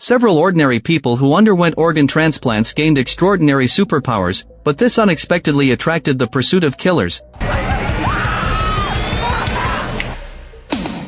Several ordinary people who underwent organ transplants gained extraordinary superpowers, but this unexpectedly attracted the pursuit of killers.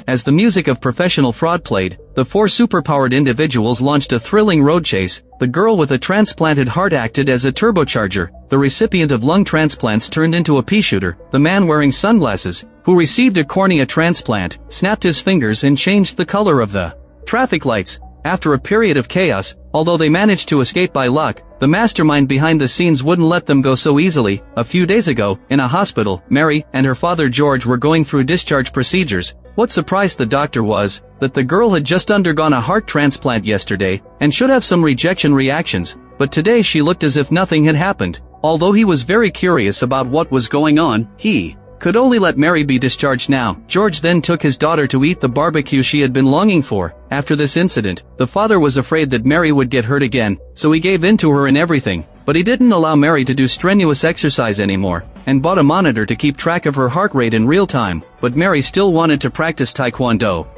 As the music of professional fraud played, the four superpowered individuals launched a thrilling road chase. The girl with a transplanted heart acted as a turbocharger, the recipient of lung transplants turned into a pea shooter, the man wearing sunglasses, who received a cornea transplant, snapped his fingers and changed the color of the traffic lights. After a period of chaos, although they managed to escape by luck, the mastermind behind the scenes wouldn't let them go so easily. A few days ago, in a hospital, Mary and her father George were going through discharge procedures. What surprised the doctor was that the girl had just undergone a heart transplant yesterday and should have some rejection reactions, but today she looked as if nothing had happened. Although he was very curious about what was going on, he could only let Mary be discharged now. George then took his daughter to eat the barbecue she had been longing for. After this incident, the father was afraid that Mary would get hurt again, so he gave in to her in everything. But he didn't allow Mary to do strenuous exercise anymore, and bought a monitor to keep track of her heart rate in real time. But Mary still wanted to practice taekwondo.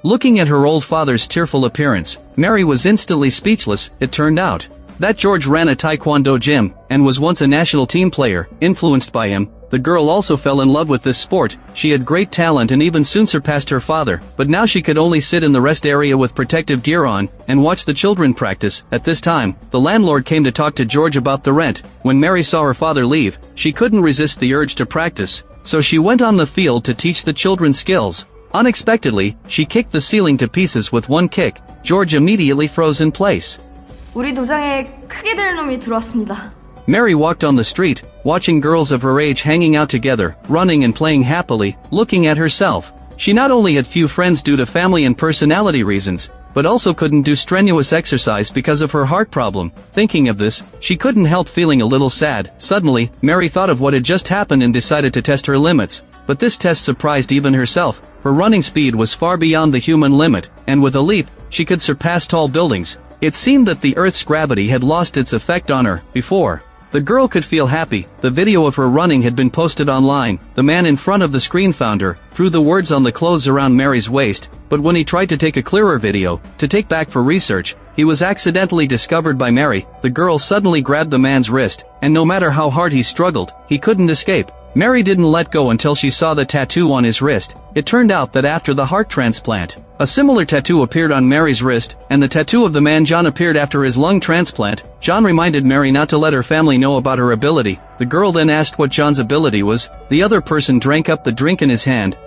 Looking at her old father's tearful appearance, Mary was instantly speechless. It turned out that George ran a taekwondo gym, and was once a national team player. Influenced by him, the girl also fell in love with this sport. She had great talent and even soon surpassed her father, but now she could only sit in the rest area with protective gear on, and watch the children practice. At this time, the landlord came to talk to George about the rent. When Mary saw her father leave, she couldn't resist the urge to practice, so she went on the field to teach the children skills. Unexpectedly, she kicked the ceiling to pieces with one kick. George immediately froze in place. 우리 도장에 크게 될 놈이 들어왔습니다. Mary walked on the street, watching girls of her age hanging out together, running and playing happily, looking at herself. She not only had few friends due to family and personality reasons, but also couldn't do strenuous exercise because of her heart problem. Thinking of this, she couldn't help feeling a little sad. Suddenly, Mary thought of what had just happened and decided to test her limits. But this test surprised even herself. Her running speed was far beyond the human limit, and with a leap, she could surpass tall buildings. It seemed that the Earth's gravity had lost its effect on her. Before the girl could feel happy, the video of her running had been posted online. The man in front of the screen found her, threw the words on the clothes around Mary's waist, but when he tried to take a clearer video, to take back for research, he was accidentally discovered by Mary. The girl suddenly grabbed the man's wrist, and no matter how hard he struggled, he couldn't escape. Mary didn't let go until she saw the tattoo on his wrist. It turned out that after the heart transplant, a similar tattoo appeared on Mary's wrist, and the tattoo of the man John appeared after his lung transplant. John reminded Mary not to let her family know about her ability. The girl then asked what John's ability was. The other person drank up the drink in his hand.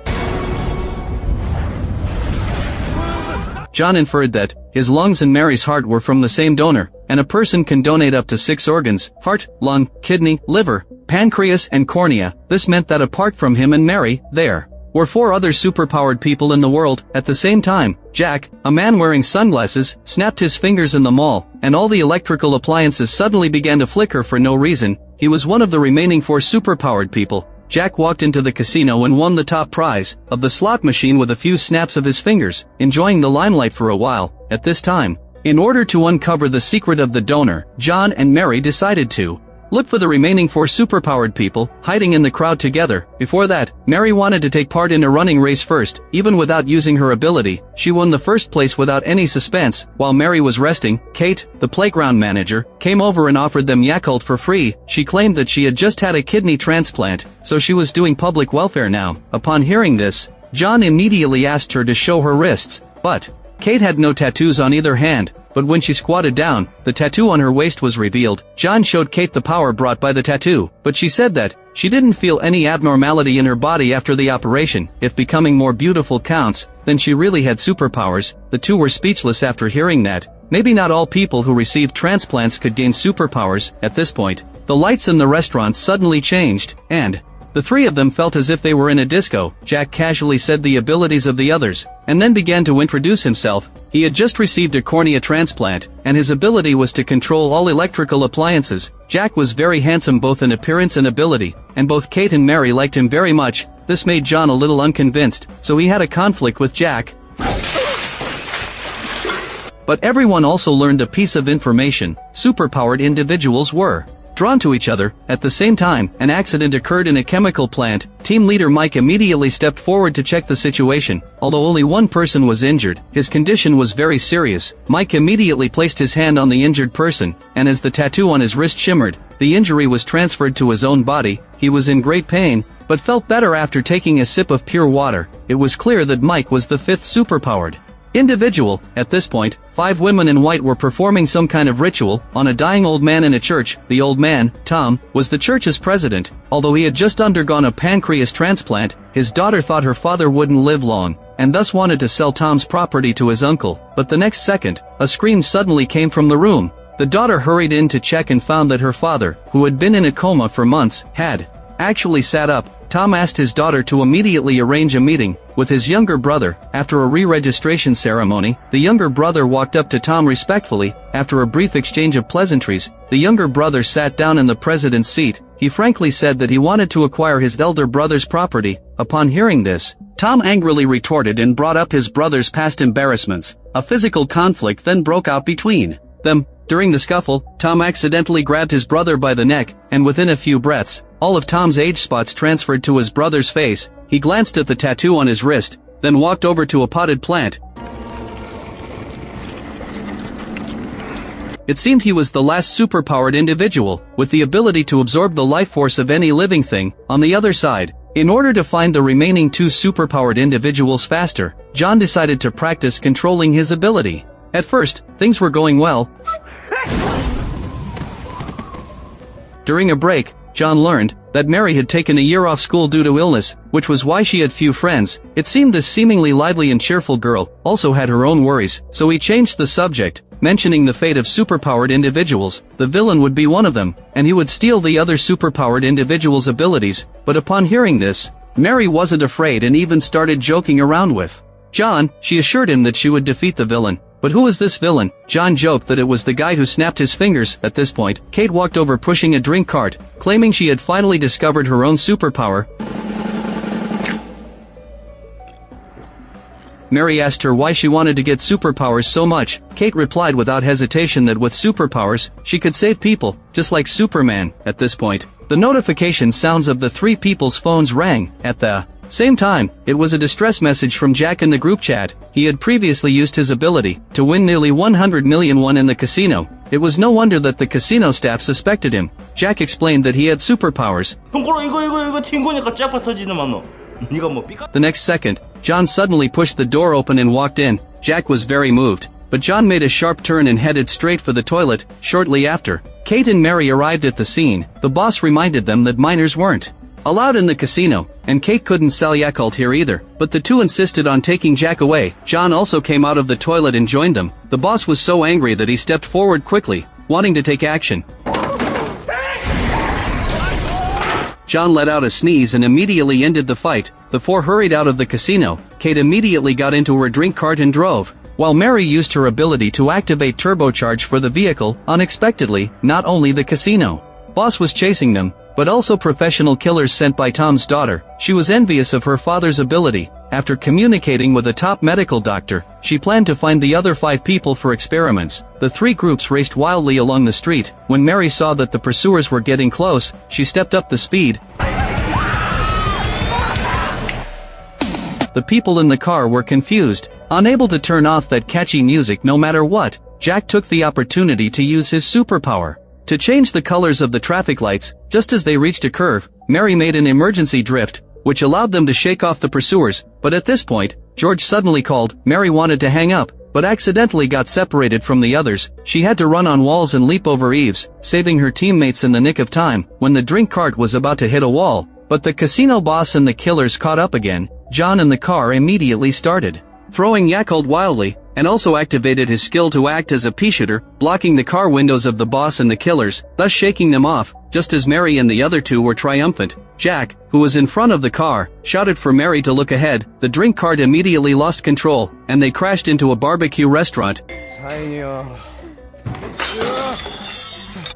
John inferred that his lungs and Mary's heart were from the same donor, and a person can donate up to 6 organs: heart, lung, kidney, liver, pancreas and cornea. This meant that apart from him and Mary, there were 4 other superpowered people in the world. At the same time, Jack, a man wearing sunglasses, snapped his fingers in the mall, and all the electrical appliances suddenly began to flicker for no reason. He was one of the remaining 4 superpowered people. Jack walked into the casino and won the top prize of the slot machine with a few snaps of his fingers, enjoying the limelight for a while. At this time, in order to uncover the secret of the donor, John and Mary decided to look for the remaining 4 superpowered people, hiding in the crowd together. Before that, Mary wanted to take part in a running race first. Even without using her ability, she won the first place without any suspense. While Mary was resting, Kate, the playground manager, came over and offered them Yakult for free. She claimed that she had just had a kidney transplant, so she was doing public welfare now. Upon hearing this, John immediately asked her to show her wrists, but Kate had no tattoos on either hand. But when she squatted down, the tattoo on her waist was revealed. John showed Kate the power brought by the tattoo, but she said that she didn't feel any abnormality in her body after the operation. If becoming more beautiful counts, then she really had superpowers. The two were speechless after hearing that. Maybe not all people who received transplants could gain superpowers. At this point, the lights in the restaurant suddenly changed, and the 3 of them felt as if they were in a disco. Jack casually said the abilities of the others, and then began to introduce himself. He had just received a cornea transplant, and his ability was to control all electrical appliances. Jack was very handsome both in appearance and ability, and both Kate and Mary liked him very much. This made John a little unconvinced, so he had a conflict with Jack. But everyone also learned a piece of information: superpowered individuals were Drawn to each other, at the same time, an accident occurred in a chemical plant. Team leader Mike immediately stepped forward to check the situation. Although only one person was injured, his condition was very serious. Mike immediately placed his hand on the injured person, and as the tattoo on his wrist shimmered, the injury was transferred to his own body. He was in great pain, but felt better after taking a sip of pure water. It was clear that Mike was the fifth superpowered individual. At this point, 5 women in white were performing some kind of ritual on a dying old man in a church. The old man, Tom, was the church's president. Although he had just undergone a pancreas transplant, his daughter thought her father wouldn't live long, and thus wanted to sell Tom's property to his uncle. But the next second, a scream suddenly came from the room. The daughter hurried in to check and found that her father, who had been in a coma for months, had actually sat up. Tom asked his daughter to immediately arrange a meeting with his younger brother. After a re-registration ceremony, the younger brother walked up to Tom respectfully. After a brief exchange of pleasantries, the younger brother sat down in the president's seat. He frankly said that he wanted to acquire his elder brother's property. Upon hearing this, Tom angrily retorted and brought up his brother's past embarrassments. A physical conflict then broke out between them. During the scuffle, Tom accidentally grabbed his brother by the neck, and within a few breaths, all of Tom's age spots transferred to his brother's face. He glanced at the tattoo on his wrist, then walked over to a potted plant. It seemed he was the last superpowered individual, with the ability to absorb the life force of any living thing. On the other side, in order to find the remaining 2 superpowered individuals faster, John decided to practice controlling his ability. At first, things were going well. During a break, John learned that Mary had taken a year off school due to illness, which was why she had few friends. It seemed this seemingly lively and cheerful girl also had her own worries, so he changed the subject, mentioning the fate of superpowered individuals. The villain would be one of them, and he would steal the other superpowered individual's abilities. But upon hearing this, Mary wasn't afraid and even started joking around with John. She assured him that she would defeat the villain. But who was this villain? John joked that it was the guy who snapped his fingers. At this point, Kate walked over pushing a drink cart, claiming she had finally discovered her own superpower. Mary asked her why she wanted to get superpowers so much. Kate replied without hesitation that with superpowers, she could save people, just like Superman. At this point, the notification sounds of the 3 people's phones rang. At the same time, it was a distress message from Jack in the group chat. He had previously used his ability to win nearly 100 million won in the casino. It was no wonder that the casino staff suspected him. Jack explained that he had superpowers. The next second, John suddenly pushed the door open and walked in. Jack was very moved, but John made a sharp turn and headed straight for the toilet. Shortly after, Kate and Mary arrived at the scene. The boss reminded them that minors weren't allowed in the casino, and Kate couldn't sell Yakult here either, but the two insisted on taking Jack away. John also came out of the toilet and joined them. The boss was so angry that he stepped forward quickly, wanting to take action. John let out a sneeze and immediately ended the fight. The 4 hurried out of the casino. Kate immediately got into her drink cart and drove, while Mary used her ability to activate turbocharge for the vehicle. Unexpectedly, not only the casino boss was chasing them, but also professional killers sent by Tom's daughter. She was envious of her father's ability. After communicating with a top medical doctor, she planned to find the other 5 people for experiments. The 3 groups raced wildly along the street. When Mary saw that the pursuers were getting close, she stepped up the speed. The people in the car were confused, unable to turn off that catchy music no matter what. Jack took the opportunity to use his superpower to change the colors of the traffic lights. Just as they reached a curve, Mary made an emergency drift, which allowed them to shake off the pursuers. But at this point, George suddenly called. Mary wanted to hang up, but accidentally got separated from the others. She had to run on walls and leap over eaves, saving her teammates in the nick of time when the drink cart was about to hit a wall. But the casino boss and the killers caught up again. John in the car immediately started throwing Yakult wildly, and also activated his skill to act as a pea shooter, blocking the car windows of the boss and the killers, thus shaking them off. Just as Mary and the other 2 were triumphant, Jack, who was in front of the car, shouted for Mary to look ahead. The drink cart immediately lost control, and they crashed into a barbecue restaurant.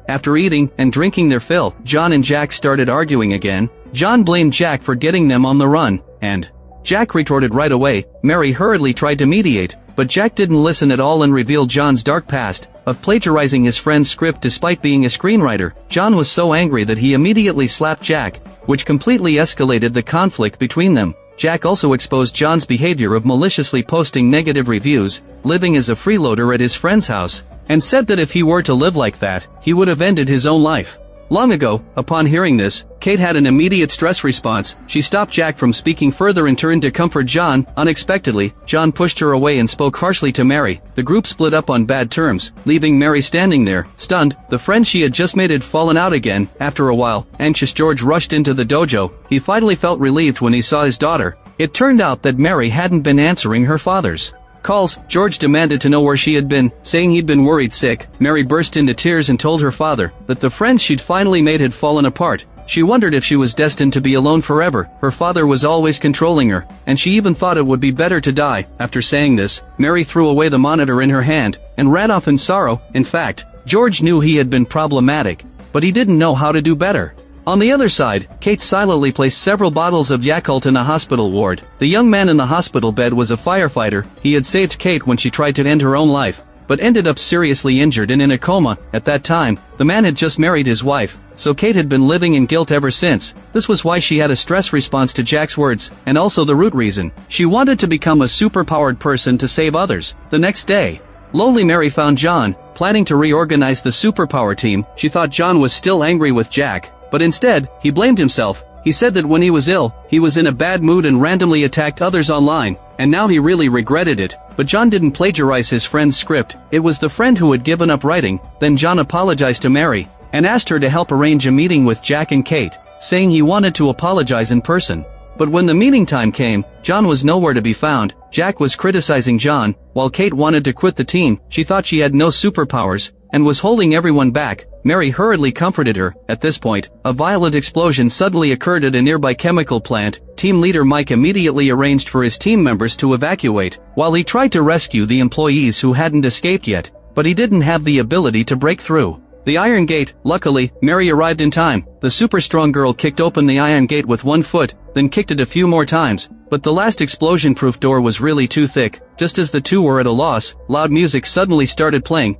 After eating and drinking their fill, John and Jack started arguing again. John blamed Jack for getting them on the run, and Jack retorted right away. Mary hurriedly tried to mediate, but Jack didn't listen at all and revealed John's dark past of plagiarizing his friend's script despite being a screenwriter. John was so angry that he immediately slapped Jack, which completely escalated the conflict between them. Jack also exposed John's behavior of maliciously posting negative reviews, living as a freeloader at his friend's house, and said that if he were to live like that, he would have ended his own life. Long ago, upon hearing this, Kate had an immediate stress response. She stopped Jack from speaking further and turned to comfort John. Unexpectedly, John pushed her away and spoke harshly to Mary. The group split up on bad terms, leaving Mary standing there, stunned. The friend she had just made had fallen out again. After a while, anxious George rushed into the dojo. He finally felt relieved when he saw his daughter. It turned out that Mary hadn't been answering her father's calls. George demanded to know where she had been, saying he'd been worried sick. Mary burst into tears and told her father that the friends she'd finally made had fallen apart. She wondered if she was destined to be alone forever. Her father was always controlling her, and she even thought it would be better to die. After saying this, Mary threw away the monitor in her hand and ran off in sorrow. In fact, George knew he had been problematic, but he didn't know how to do better. On the other side, Kate silently placed several bottles of Yakult in a hospital ward. The young man in the hospital bed was a firefighter. He had saved Kate when she tried to end her own life, but ended up seriously injured and in a coma. At that time, the man had just married his wife, so Kate had been living in guilt ever since. This was why she had a stress response to Jack's words, and also the root reason. She wanted to become a superpowered person to save others. The next day, lonely Mary found John, planning to reorganize the superpower team. She thought John was still angry with Jack, but instead, he blamed himself. He said that when he was ill, he was in a bad mood and randomly attacked others online, and now he really regretted it. But John didn't plagiarize his friend's script. It was the friend who had given up writing. Then John apologized to Mary, and asked her to help arrange a meeting with Jack and Kate, saying he wanted to apologize in person. But when the meeting time came, John was nowhere to be found. Jack was criticizing John, while Kate wanted to quit the team. She thought she had no superpowers, and was holding everyone back. Mary hurriedly comforted her. At this point, a violent explosion suddenly occurred at a nearby chemical plant. Team leader Mike immediately arranged for his team members to evacuate, while he tried to rescue the employees who hadn't escaped yet, but he didn't have the ability to break through the iron gate. Luckily, Mary arrived in time. The super strong girl kicked open the iron gate with one foot, then kicked it a few more times, but the last explosion-proof door was really too thick. Just as the two were at a loss, loud music suddenly started playing.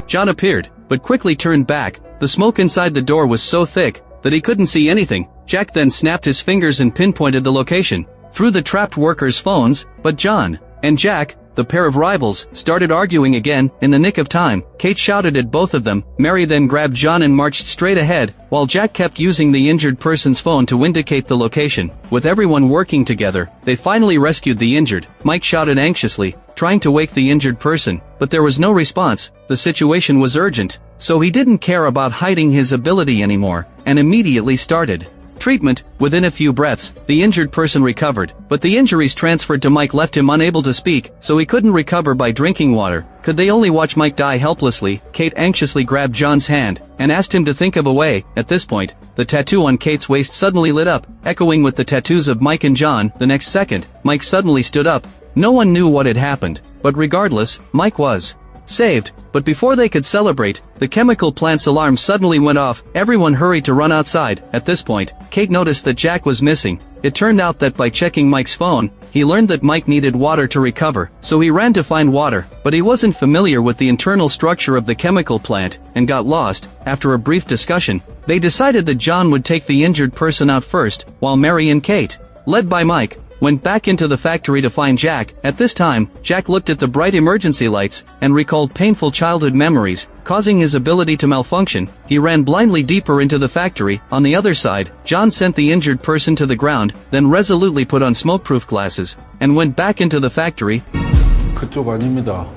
John appeared, but quickly turned back. The smoke inside the door was so thick that he couldn't see anything. Jack then snapped his fingers and pinpointed the location through the trapped workers' phones, but John and Jack, the pair of rivals, started arguing again. In the nick of time, Kate shouted at both of them. Mary then grabbed John and marched straight ahead, while Jack kept using the injured person's phone to indicate the location. With everyone working together, they finally rescued the injured. Mike shouted anxiously, trying to wake the injured person, but there was no response. The situation was urgent, so he didn't care about hiding his ability anymore, and immediately started treatment. Within a few breaths, the injured person recovered, but the injuries transferred to Mike left him unable to speak, so he couldn't recover by drinking water. Could they only watch Mike die helplessly? Kate anxiously grabbed John's hand, and asked him to think of a way. At this point, the tattoo on Kate's waist suddenly lit up, echoing with the tattoos of Mike and John. The next second, Mike suddenly stood up. No one knew what had happened, but regardless, Mike was saved. But before they could celebrate, the chemical plant's alarm suddenly went off. Everyone hurried to run outside. At this point, Kate noticed that Jack was missing. It turned out that by checking Mike's phone, he learned that Mike needed water to recover, so he ran to find water, but he wasn't familiar with the internal structure of the chemical plant, and got lost. After a brief discussion, they decided that John would take the injured person out first, while Mary and Kate, led by Mike, went back into the factory to find Jack. At this time, Jack looked at the bright emergency lights, and recalled painful childhood memories, causing his ability to malfunction. He ran blindly deeper into the factory. On the other side, John sent the injured person to the ground, then resolutely put on smoke-proof glasses, and went back into the factory. 그쪽 아닙니다.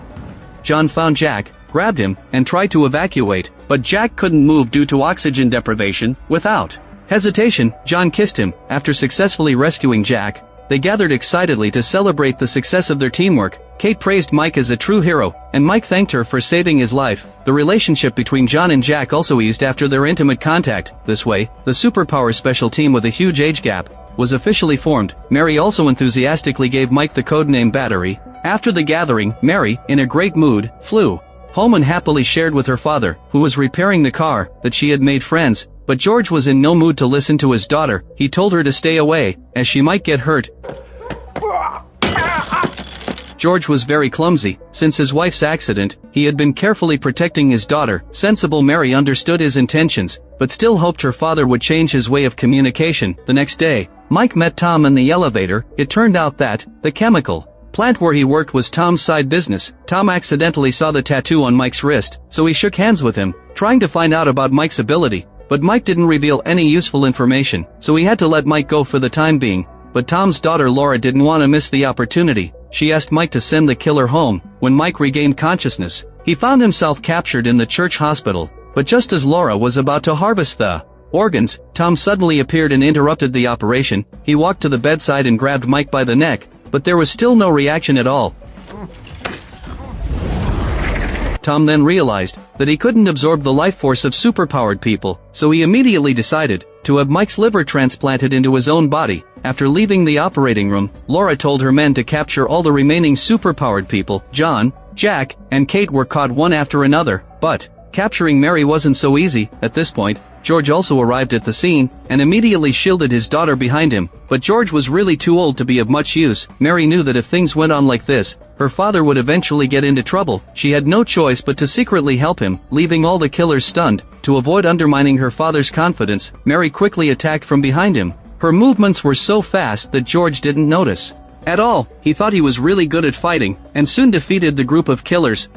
John found Jack, grabbed him, and tried to evacuate, but Jack couldn't move due to oxygen deprivation. Without hesitation, John kissed him. After successfully rescuing Jack, they gathered excitedly to celebrate the success of their teamwork. Kate praised Mike as a true hero, and Mike thanked her for saving his life. The relationship between John and Jack also eased after their intimate contact. This way, the Superpowers special team with a huge age gap was officially formed. Mary also enthusiastically gave Mike the codename Battery. After the gathering, Mary, in a great mood, flew home and happily shared with her father, who was repairing the car, that she had made friends. But George was in no mood to listen to his daughter. He told her to stay away, as she might get hurt. George was very clumsy. Since his wife's accident, he had been carefully protecting his daughter. Sensible Mary understood his intentions, but still hoped her father would change his way of communication. The next day, Mike met Tom in the elevator. It turned out that the chemical plant where he worked was Tom's side business. Tom accidentally saw the tattoo on Mike's wrist, so he shook hands with him, trying to find out about Mike's ability. But Mike didn't reveal any useful information, so he had to let Mike go for the time being. But Tom's daughter Laura didn't want to miss the opportunity. She asked Mike to send the killer home. When Mike regained consciousness, he found himself captured in the church hospital. But just as Laura was about to harvest the organs, Tom suddenly appeared and interrupted the operation. He walked to the bedside and grabbed Mike by the neck, but there was still no reaction at all. Tom then realized that he couldn't absorb the life force of superpowered people, so he immediately decided to have Mike's liver transplanted into his own body. After leaving the operating room, Laura told her men to capture all the remaining superpowered people. John, Jack, and Kate were caught one after another, but capturing Mary wasn't so easy. At this point, George also arrived at the scene, and immediately shielded his daughter behind him. But George was really too old to be of much use. Mary knew that if things went on like this, her father would eventually get into trouble. She had no choice but to secretly help him, leaving all the killers stunned. To avoid undermining her father's confidence, Mary quickly attacked from behind him. Her movements were so fast that George didn't notice at all. He thought he was really good at fighting, and soon defeated the group of killers.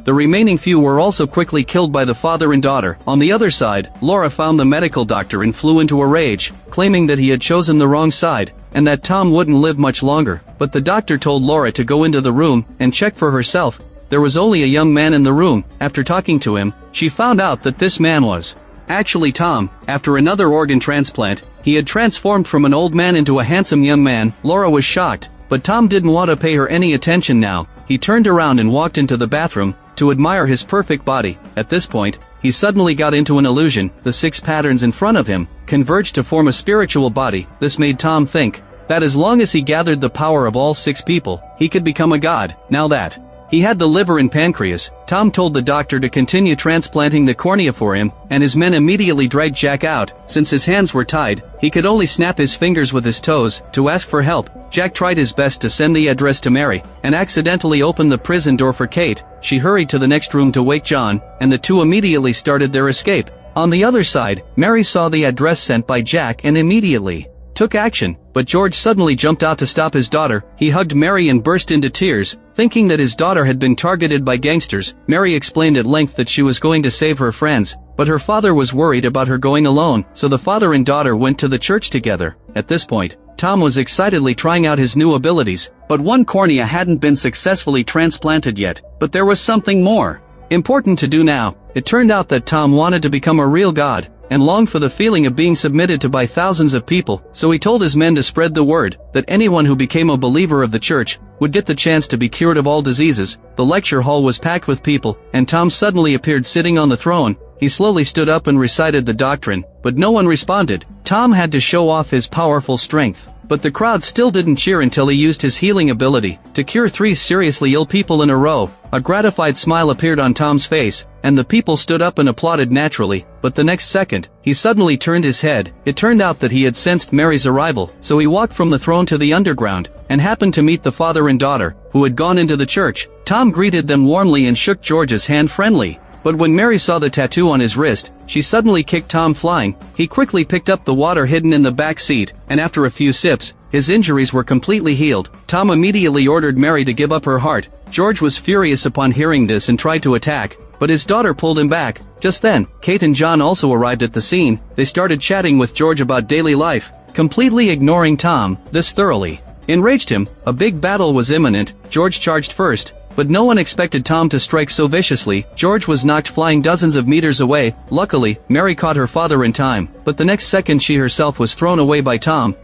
The remaining few were also quickly killed by the father and daughter. On the other side, Laura found the medical doctor and flew into a rage, claiming that he had chosen the wrong side, and that Tom wouldn't live much longer. But the doctor told Laura to go into the room and check for herself. There was only a young man in the room. After talking to him, she found out that this man was actually Tom. After another organ transplant, he had transformed from an old man into a handsome young man. Laura was shocked, but Tom didn't want to pay her any attention now. He turned around and walked into the bathroom to admire his perfect body. At this point, he suddenly got into an illusion. The 6 patterns in front of him converged to form a spiritual body. This made Tom think that as long as he gathered the power of all 6 people, he could become a god. Now that he had the liver and pancreas, Tom told the doctor to continue transplanting the cornea for him, and his men immediately dragged Jack out. Since his hands were tied, he could only snap his fingers with his toes to ask for help. Jack tried his best to send the address to Mary, and accidentally opened the prison door for Kate. She hurried to the next room to wake John, and the two immediately started their escape. On the other side, Mary saw the address sent by Jack and immediately took action, but George suddenly jumped out to stop his daughter. He hugged Mary and burst into tears, thinking that his daughter had been targeted by gangsters. Mary explained at length that she was going to save her friends, but her father was worried about her going alone, so the father and daughter went to the church together. At this point, Tom was excitedly trying out his new abilities, but one cornea hadn't been successfully transplanted yet. But there was something more important to do now. It turned out that Tom wanted to become a real god, and longed for the feeling of being submitted to by thousands of people, so he told his men to spread the word that anyone who became a believer of the church would get the chance to be cured of all diseases. The lecture hall was packed with people, and Tom suddenly appeared sitting on the throne. He slowly stood up and recited the doctrine, but no one responded. Tom had to show off his powerful strength, but the crowd still didn't cheer until he used his healing ability to cure 3 seriously ill people in a row. A gratified smile appeared on Tom's face, and the people stood up and applauded naturally. But the next second, he suddenly turned his head. It turned out that he had sensed Mary's arrival, so he walked from the throne to the underground, and happened to meet the father and daughter, who had gone into the church. Tom greeted them warmly and shook George's hand friendly. But when Mary saw the tattoo on his wrist, she suddenly kicked Tom flying. He quickly picked up the water hidden in the back seat, and after a few sips, his injuries were completely healed. Tom immediately ordered Mary to give up her heart. George was furious upon hearing this and tried to attack, but his daughter pulled him back. Just then, Kate and John also arrived at the scene. They started chatting with George about daily life, completely ignoring Tom. This thoroughly enraged him. A big battle was imminent. George charged first, but no one expected Tom to strike so viciously. George was knocked flying dozens of meters away. Luckily, Mary caught her father in time, but the next second she herself was thrown away by Tom.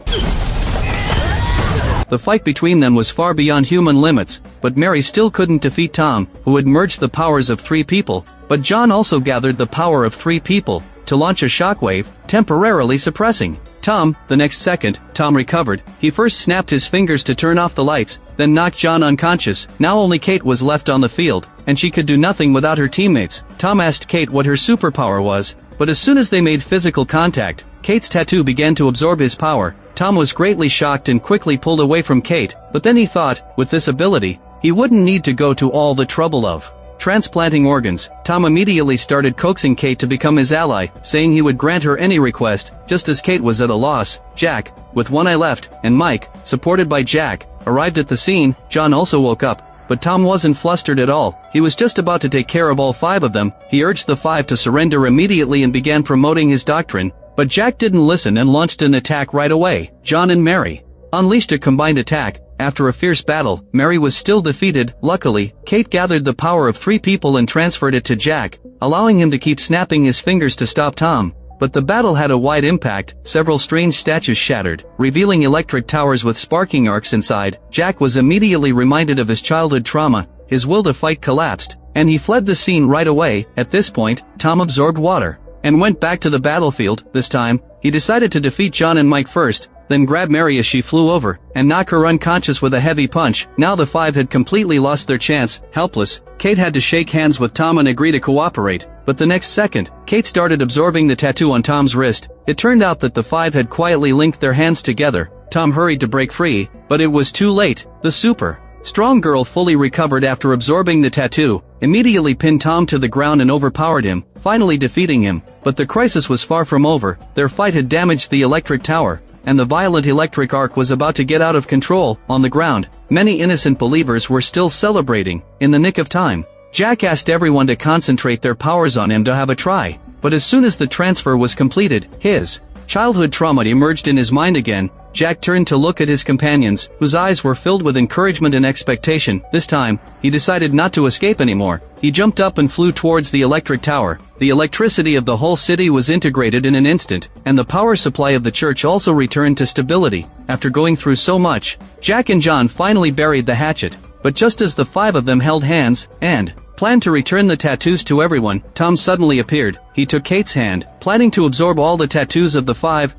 The fight between them was far beyond human limits, but Mary still couldn't defeat Tom, who had merged the powers of 3 people. But John also gathered the power of 3 people to launch a shockwave, temporarily suppressing Tom. The next second, Tom recovered. He first snapped his fingers to turn off the lights, then knocked John unconscious. Now only Kate was left on the field, and she could do nothing without her teammates. Tom asked Kate what her superpower was, but as soon as they made physical contact, Kate's tattoo began to absorb his power. Tom was greatly shocked and quickly pulled away from Kate, but then he thought, with this ability, he wouldn't need to go to all the trouble of transplanting organs. Tom immediately started coaxing Kate to become his ally, saying he would grant her any request. Just as Kate was at a loss, Jack, with one eye left, and Mike, supported by Jack, arrived at the scene. John also woke up, but Tom wasn't flustered at all. He was just about to take care of all 5 of them. He urged the 5 to surrender immediately and began promoting his doctrine, but Jack didn't listen and launched an attack right away. John and Mary unleashed a combined attack. After a fierce battle, Mary was still defeated. Luckily, Kate gathered the power of 3 people and transferred it to Jack, allowing him to keep snapping his fingers to stop Tom. But the battle had a wide impact. Several strange statues shattered, revealing electric towers with sparking arcs inside. Jack was immediately reminded of his childhood trauma. His will to fight collapsed, and he fled the scene right away. At this point, Tom absorbed water and went back to the battlefield. This time, he decided to defeat John and Mike first, then grab Mary as she flew over, and knock her unconscious with a heavy punch. Now the 5 had completely lost their chance. Helpless, Kate had to shake hands with Tom and agree to cooperate, but the next second, Kate started absorbing the tattoo on Tom's wrist. It turned out that the 5 had quietly linked their hands together. Tom hurried to break free, but it was too late. The super strong girl fully recovered after absorbing the tattoo, immediately pinned Tom to the ground and overpowered him, finally defeating him. But the crisis was far from over. Their fight had damaged the electric tower, and the violent electric arc was about to get out of control. On the ground, many innocent believers were still celebrating. In the nick of time, Jack asked everyone to concentrate their powers on him to have a try. But as soon as the transfer was completed, his childhood trauma emerged in his mind again. Jack turned to look at his companions, whose eyes were filled with encouragement and expectation. This time, he decided not to escape anymore. He jumped up and flew towards the electric tower. The electricity of the whole city was integrated in an instant, and the power supply of the church also returned to stability. After going through so much, Jack and John finally buried the hatchet. But just as the 5 of them held hands and planned to return the tattoos to everyone, Tom suddenly appeared. He took Kate's hand, planning to absorb all the tattoos of the 5.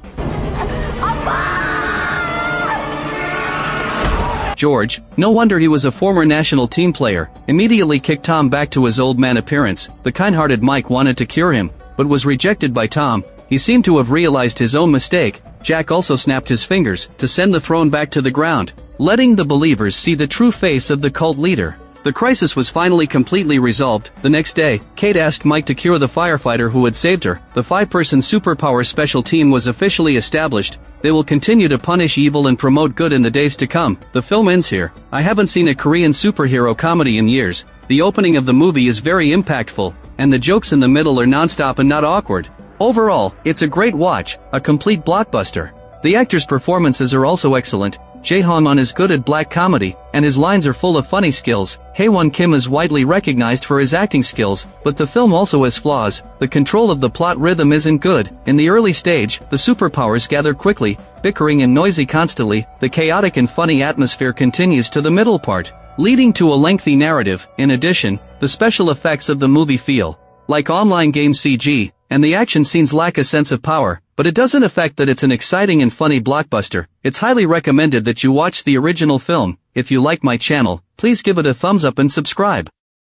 George, no wonder he was a former national team player, immediately kicked Tom back to his old man appearance. The kind-hearted Mike wanted to cure him, but was rejected by Tom. He seemed to have realized his own mistake. Jack also snapped his fingers to send the throne back to the ground, letting the believers see the true face of the cult leader. The crisis was finally completely resolved. The next day, Kate asked Mike to cure the firefighter who had saved her. The 5-person Superpowers special team was officially established. They will continue to punish evil and promote good in the days to come. The film ends here. I haven't seen a Korean superhero comedy in years. The opening of the movie is very impactful, and the jokes in the middle are non-stop and not awkward. Overall, it's a great watch, a complete blockbuster. The actors' performances are also excellent. Jae-hong is good at black comedy, and his lines are full of funny skills. Hae-won Kim is widely recognized for his acting skills, but the film also has flaws. The control of the plot rhythm isn't good. In the early stage, the superpowers gather quickly, bickering and noisy constantly. The chaotic and funny atmosphere continues to the middle part, leading to a lengthy narrative. In addition, the special effects of the movie feel like online game CG, and the action scenes lack a sense of power, but it doesn't affect that it's an exciting and funny blockbuster. It's highly recommended that you watch the original film. If you like my channel, please give it a thumbs up and subscribe.